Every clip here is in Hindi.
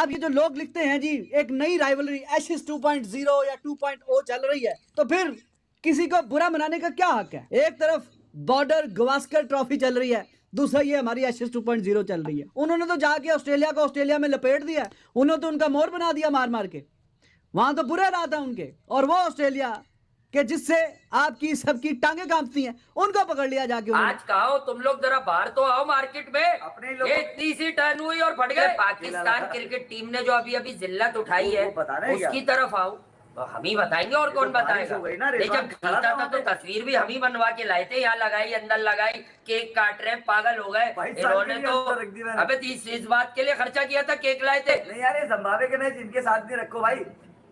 अब ये जो लोग लिखते हैं जी एक नई राइवलरी एशेज 2.0 या 2.0 चल रही है, तो फिर किसी को बुरा मनाने का क्या हक है? एक तरफ बॉर्डर गवास्कर ट्रॉफी चल रही है, दूसरा ये हमारी एशेज 2.0 चल रही है। उन्होंने तो जाके ऑस्ट्रेलिया को ऑस्ट्रेलिया में लपेट दिया, उन्होंने तो उनका मोर बना दिया मार मार के। वहां तो बुरा रहा था उनके, और वो ऑस्ट्रेलिया कि जिससे आपकी सबकी टांगे कांपती हैं, उनको पकड़ लिया जाके। आज कहो तुम लोग जरा बाहर तो आओ मार्केट में। अपने लोग इतनी सी टर्न हुई और फट गए। पाकिस्तान क्रिकेट टीम ने जो अभी अभी जिल्लत उठाई है उसकी तरफ आओ, तो हम ही बताएंगे और कौन बताएगा। जब जीता था तो तस्वीर भी हम ही बनवा के लाए थे, यहाँ लगाई अंदर लगाई, केक काट रहे पागल हो गए इन्होंने तो। अबे इस बात के लिए खर्चा किया था, केक लाए थे। नहीं यार, ये जिम्बाब्वे के मैच इनके साथ भी रखो भाई।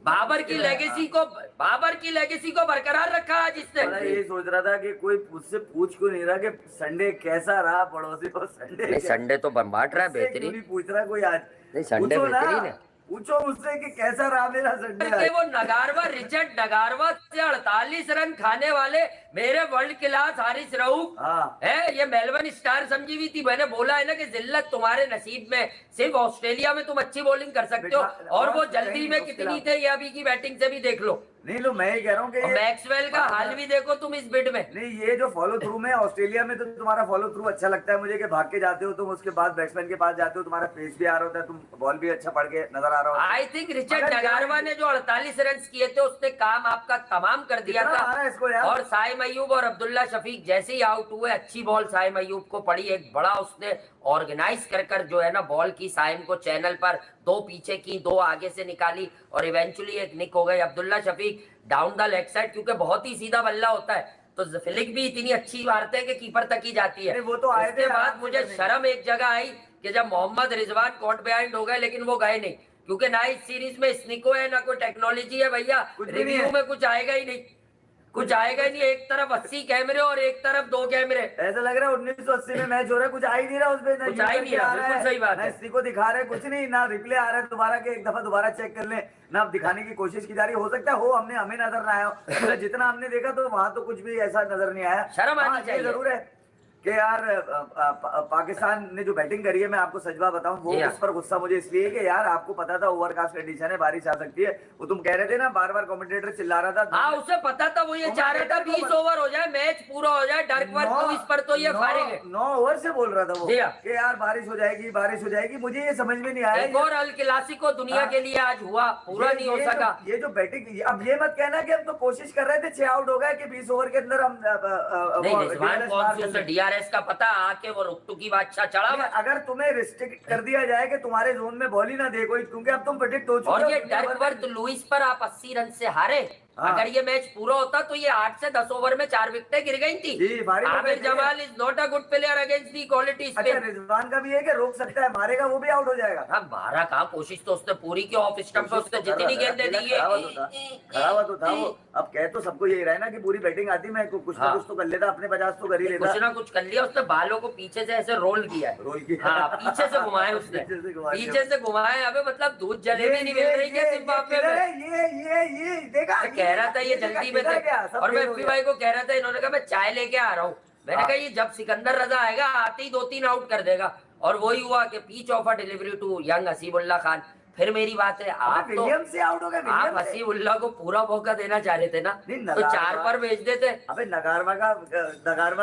बाबर की लेगेसी को बरकरार रखा आज इसने। ये सोच रहा था कि कोई मुझसे पूछ क्यों नहीं रहा कि संडे कैसा रहा पड़ोसी को। संडे तो बम्बाट रहा है, बेहतरीन। नहीं पूछ रहा कोई आज। नहीं, संडे बेहतरीन है। पूछो मुझसे कि कैसा रहा मेरा संडे। वो नगारवा रिचर्ड नगारवा से 48 रन खाने वाले मेरे वर्ल्ड क्लास हारिस रऊफ है, ये मेलबर्न स्टार समझी हुई थी। मैंने बोला है ना कि जिल्लत तुम्हारे नसीब में, सिर्फ ऑस्ट्रेलिया में तुम अच्छी बॉलिंग कर सकते हो, और वो जल्दी में कितनी थे ये अभी की बैटिंग से भी देख लो। नहीं लो, मैं ही कह रहा हूँ कि मैक्सवेल का हाल भी देखो तुम इस बिड में। नहीं, ये जो फॉलो थ्रू में ऑस्ट्रेलिया में तो तुम्हारा फॉलो थ्रू अच्छा लगता है मुझे, कि भाग के जाते हो तुम, उसके बाद बैट्समैन के पास जाते हो, तुम्हारा पेस भी आ रहा होता है, तुम बॉल भी अच्छा पड़ के नजर आ रहा होता है। आई थिंक रिचर्ड नगारवा ने जो 48 रन किए थे उसने काम आपका तमाम कर दिया था। और साइम अयूब और अब्दुल्ला शफीक जैसे ही आउट हुए, अच्छी बॉल साइम अयूब को पड़ी, एक बड़ा उसने ऑर्गेनाइज कर जो है ना बॉल की, साइम को चैनल पर 2 पीछे की, 2 आगे से निकाली, और इवेंचुअली एक निक हो गई। Abdullah Shafique down the leg side, क्योंकि बहुत ही सीधा बल्ला होता है तो फ्लिक भी इतनी अच्छी मारते हैं कि कीपर तक ही जाती है। वो तो आए थे। उसके बाद मुझे शर्म एक जगह आई कि जब मोहम्मद रिजवान कॉट बिहाइंड हो गए, लेकिन वो गए नहीं, क्योंकि ना इस सीरीज में स्निको है ना कोई टेक्नोलॉजी है भैया, रिव्यू में कुछ आएगा ही नहीं, कुछ आएगा ही नहीं। एक तरफ 80 कैमरे और एक तरफ 2 कैमरे। ऐसा लग रहा है 1980 में मैच हो रहा है, कुछ आ ही नहीं रहा उसमें, कुछ आ ही नहीं रहा। बिल्कुल सही बात है। किसी को दिखा रहे कुछ नहीं, ना रिप्ले आ रहा है दोबारा के, एक दफा दोबारा चेक कर ले, ना दिखाने की कोशिश की जा रही। हो सकता है हो हमें नजर ना आया, जितना हमने देखा तो वहां तो कुछ भी ऐसा नजर नहीं आया। शर्म आनी चाहिए। जरूर है कि यार पाकिस्तान ने जो बैटिंग करी है, मैं आपको सच बात बताऊं, वो उस पर गुस्सा मुझे इसलिए है कि यार आपको पता था ओवरकास्ट कंडीशन है, बारिश आ सकती है। वो तुम कह रहे थे ना, बार बार कमेंटेटर चिल्ला रहा था। हाँ, उसे पता था, वो ये चाह रहा था 20 ओवर हो जाए, मैच पूरा हो जाए, डर्कवर्थ को इस पर तो ये फारिग है। 9 ओवर से बोल रहा था वो कि यार बारिश हो जाएगी, बारिश हो जाएगी। मुझे ये समझ में नहीं आया। एक और अल क्लासिको दुनिया के लिए आज हुआ, पूरा नहीं हो सका। ये जो बैटिंग, अब ये मत कहना कि हम तो कोशिश कर रहे थे 6 आउट हो गए कि 20 ओवर के अंदर हम DRS का पता आके वो रुकटुकी बादशाह चढ़ा। अगर तुम्हें रिस्ट्रिक्ट कर दिया जाए कि तुम्हारे जोन में बॉल ही ना दे कोई, क्योंकि अब तुम प्रेडिक्ट हो चुके हो। और ये डर्कवर्थ लुइस पर आप 80 रन से हारे। अगर ये मैच पूरा होता तो ये 8 से 10 ओवर में 4 विकेटें गिर गई थी। Aamir Jamal is not a good player against the quality spin. Rizwan का भी है कि रोक सकता है, मारेगा वो भी आउट हो जाएगा। हाँ, मारा कहा, कोशिश तो उसने पूरी की, ऑफ स्टंप पे उसने जितनी गेंदें दी है। खड़ा हुआ तो था वो। अब कह तो सबको यही रहा है ना कि पूरी बैटिंग आती, मैं कुछ ना कुछ तो कर लेता, अपने 50 तो कर ही लेता। कुछ ना कुछ कर लिया उसने, बालों को पीछे से ऐसे रोल किया है। रोल किया, हाँ, पीछे से घुमाए उसने, पीछे से घुमाए। अबे मतलब दूध जलेबी नहीं मिल रही है जिम्बाब्वे में। ये देखा, कह रहा था ये जल्दी में थे, और मैं एफपी भाई को कह रहा था, इन्होंने कहा मैं चाय लेके आ रहा हूँ। मैंने कहा ये जब सिकंदर रजा आएगा आते ही 2-3 आउट कर देगा, और वही हुआ कि pitch off a delivery to young Hasibullah Khan. फिर मेरी बात है, आप तो से आउट हो गए, आप हसीबुल्ला को पूरा मौका देना चाह रहे थे ना, तो 4 पर भेज देते। अबे नगारवा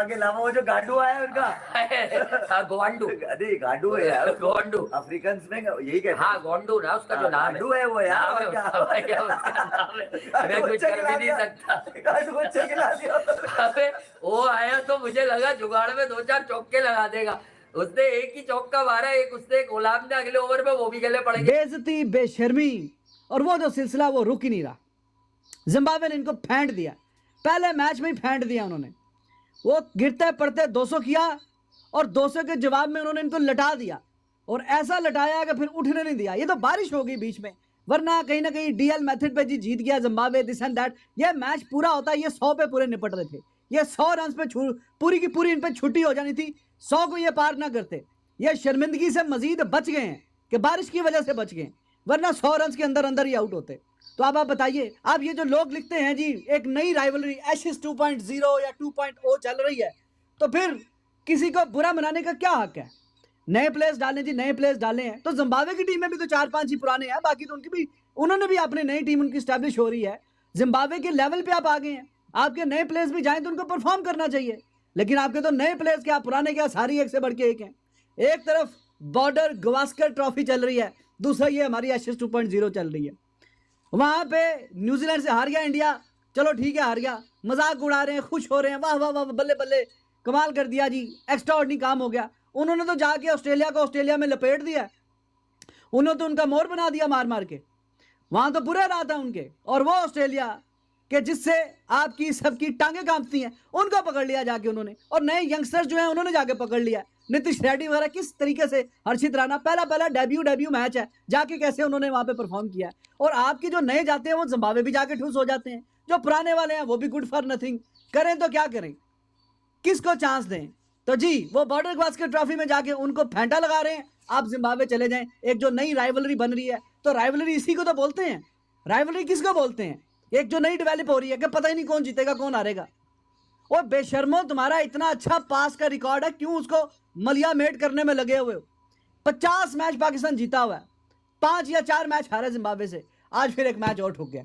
के अलावा वो जो गांडू आया उनका गोंडू, गांडू है यार, गोंडू अफ्रीकन में यही कहते हैं। हाँ, गोंडू ना उसका जो नाम है वो यार, मैं कुछ कर भी नहीं सकता। अबे वो आया तो मुझे लगा जुगाड़ में 2-4 चौके लगा देगा। उसने एक ही चौका मारा, एक उसने गुलाम ने अगले ओवर में वो भी गले पड़ गए। बेइज्जती, बेशर्मी, और वो जो सिलसिला वो रुक ही नहीं रहा। जिम्बाब्वे ने इनको फेंट दिया, पहले मैच में ही फेंट दिया उन्होंने। वो गिरते पड़ते 200 किया, और 200 के जवाब में उन्होंने इनको लटा दिया, और ऐसा लटाया कि फिर उठने नहीं दिया। ये तो बारिश हो गई बीच में, वरना कहीं ना कहीं डीएल मेथड पे जी जीत गया जिम्बाब्वे, दिस एंड दैट। ये मैच पूरा होता है, ये 100 पे पूरे निपट रहे थे। ये 100 रन पे पूरी की पूरी इन पे छुट्टी हो जानी थी, 100 को ये पार ना करते। ये शर्मिंदगी से मजीद बच गए हैं कि बारिश की वजह से बच गए, वरना 100 रन के अंदर अंदर ही आउट होते। तो अब आप बताइए, अब ये जो लोग लिखते हैं जी एक नई राइवलरी एशेज 2.0 या 2.0 चल रही है, तो फिर किसी को बुरा मनाने का क्या हक है? नए प्लेयर्स डालें जी, नए प्लेयर्स डाले हैं। तो जिम्बाब्वे की टीम में भी तो 4-5 ही पुराने हैं, बाकी तो उनकी भी, उन्होंने भी अपनी नई टीम उनकी स्टैब्लिश हो रही है। जिम्बाब्वे के लेवल पे आप आ गए हैं, आपके नए प्लेयर्स भी जाएं तो उनको परफॉर्म करना चाहिए। लेकिन आपके तो नए प्लेयर्स क्या, पुराने क्या, सारी एक से बढ़ के एक हैं। एक तरफ बॉर्डर गवास्कर ट्रॉफी चल रही है, दूसरा ये हमारी एशेज 2.0 चल रही है। वहां पे न्यूजीलैंड से हार गया इंडिया, चलो ठीक है हार गया, मजाक उड़ा रहे हैं, खुश हो रहे हैं, वाह वाह वाह, बल्ले बल्ले, कमाल कर दिया जी, एक्स्ट्राऑर्डिनरी काम हो गया। उन्होंने तो जाके ऑस्ट्रेलिया को ऑस्ट्रेलिया में लपेट दिया, उन्होंने तो उनका मोर बना दिया मार मार के। वहां तो बुरा रहा था उनके, और वो ऑस्ट्रेलिया के जिससे आपकी सबकी टांगे कांपती हैं, उनको पकड़ लिया जाके उन्होंने। और नए यंगस्टर्स जो हैं उन्होंने जाके पकड़ लिया, नीतीश रेड्डी वगैरह, किस तरीके से, हर्षित राणा, पहला डेब्यू मैच है, जाके कैसे उन्होंने वहां पे परफॉर्म किया। और आपके जो नए जाते हैं वो जिम्बाब्वे भी जाके ठूस हो जाते हैं, जो पुराने वाले हैं वो भी गुड फॉर नथिंग। करें तो क्या करें, किसको चांस दें? तो जी वो बॉर्डर गवास्कर ट्रॉफी में जाके उनको फेंटा लगा रहे हैं, आप जिम्बाब्वे चले जाएं। एक जो नई राइवलरी बन रही है, तो राइवलरी इसी को तो बोलते हैं। राइवलरी किसको बोलते हैं? एक जो नई डेवलप हो रही है कि पता ही नहीं कौन जीतेगा कौन हारेगा। और बेशर्मो, तुम्हारा इतना अच्छा पास का रिकॉर्ड है, क्यों उसको मलिया मेट करने में लगे हुए हो? 50 मैच पाकिस्तान जीता हुआ है, 5 या 4 मैच हारा जिम्बाब्वे से, आज फिर एक मैच और ठुक गया।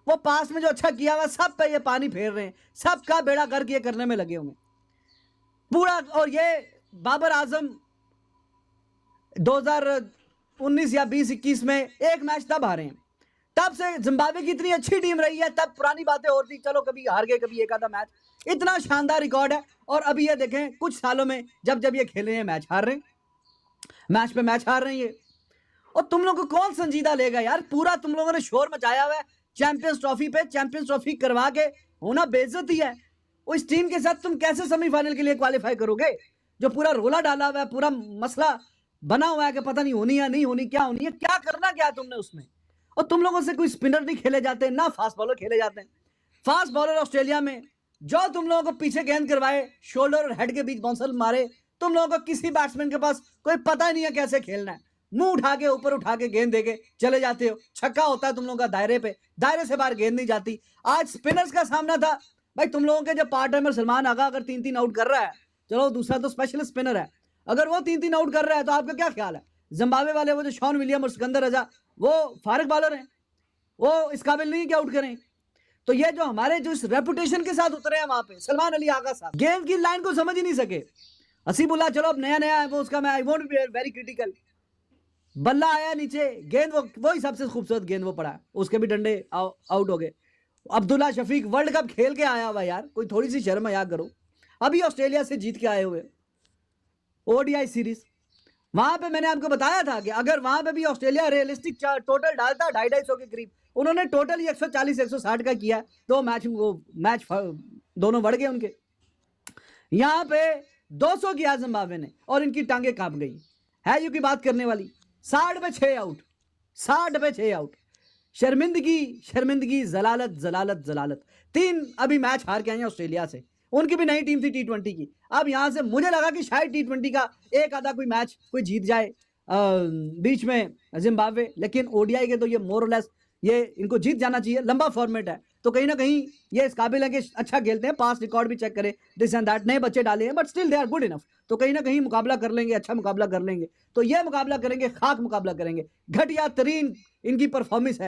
वो पास में जो अच्छा किया हुआ सब पे ये पानी फेर रहे हैं, सबका बेड़ा गर्क ये करने में लगे हुए पूरा। और ये बाबर आजम 2019 या 20-21 में एक मैच तब हारे हैं, तब से जिम्बाब्वे की इतनी अच्छी टीम रही है, तब पुरानी बातें और थी, चलो कभी हार गए कभी एक आधा मैच, इतना शानदार रिकॉर्ड है। और अभी ये देखें कुछ सालों में जब जब ये खेले हैं मैच हार रहे हैं, मैच पे मैच हार रहे हैं ये। और तुम लोगों को कौन संजीदा लेगा यार? पूरा तुम लोगों ने शोर मचाया हुआ है चैंपियंस ट्रॉफी पे, चैंपियंस ट्रॉफी करवा के होना बेइज्जती है। उस टीम के साथ तुम कैसे सेमीफाइनल के लिए क्वालिफाई करोगे? जो पूरा रोला डाला हुआ है, पूरा मसला बना हुआ है कि पता नहीं होनी या नहीं होनी, क्या होनी है, क्या करना क्या तुमने उसमें। और तुम लोगों से कोई स्पिनर नहीं खेले जाते, ना फास्ट बॉलर खेले जाते हैं। फास्ट बॉलर ऑस्ट्रेलिया में जो तुम लोगों को पीछे गेंद करवाए, शोल्डर और हेड के बीच बाउंसर मारे, तुम लोगों को किसी बैट्समैन के पास कोई पता नहीं है कैसे खेलना है। मुंह उठा के ऊपर उठा के गेंद देके चले जाते हो, छक्का होता है तुम लोगों का दायरे पे, दायरे से बाहर गेंद नहीं जाती। आज स्पिनर्स का सामना था भाई, तुम लोगों के जो पार्ट टाइमर सलमान आगा अगर 3-3 आउट कर रहा है, चलो दूसरा तो स्पेशल स्पिनर है, अगर वो 3-3 आउट कर रहा है तो आपका क्या ख्याल है? जिम्बाब्वे वाले वो जो शॉन विलियम और सिकंदर रजा, वो फारग बॉलर हैं, वो इस काबिल नहीं कि आउट करें। तो ये जो हमारे जो इस रेपुटेशन के साथ उतरे हैं वहां पे, सलमान अली आगा साहब गेंद की लाइन को समझ ही नहीं सके। हसीबुल्ला चलो अब नया नया है वो, उसका मैं I won't be very critical, बल्ला आया नीचे, गेंद वो ही सबसे खूबसूरत गेंद वो पड़ा, उसके भी डंडे आउट हो गए। अब्दुल्ला शफीक वर्ल्ड कप खेल के आया हुआ यार, कोई थोड़ी सी शर्म याद करो, अभी ऑस्ट्रेलिया से जीत के आए हुए ओडीआई सीरीज। वहां पे मैंने आपको बताया था कि अगर वहां पे भी ऑस्ट्रेलिया रियलिस्टिक टोटल डालता 250 के करीब, उन्होंने टोटल ही 140-160 का किया, तो मैच दोनों बढ़ गए उनके। यहां पे 200 किया जिम्बाब्वे ने और इनकी टांगे कांप गई। है यू की बात करने वाली, 60 पे 6 आउट, 60 पे 6 आउट, शर्मिंदगी शर्मिंदगी, जलालत जलालत जलालत। 3 अभी मैच हार के आए हैं ऑस्ट्रेलिया से, उनकी भी नई टीम थी T20 की। अब यहां से मुझे लगा कि शायद T20 का एक आधा कोई मैच कोई जीत जाए बीच में जिम्बाब्वे, लेकिन ओडीआई के तो ये मोर और लेस ये इनको जीत जाना चाहिए, लंबा फॉर्मेट है, तो कहीं ना कहीं ये इस काबिल है कि अच्छा खेलते हैं, पास रिकॉर्ड भी चेक करें, दिस एंड दैट, नए बच्चे डाले हैं but still they are good enough, तो कहीं ना कहीं मुकाबला कर लेंगे, अच्छा मुकाबला कर लेंगे। तो ये मुकाबला करेंगे, खाक मुकाबला करेंगे, घटिया तरीन इनकी परफॉर्मेंस है।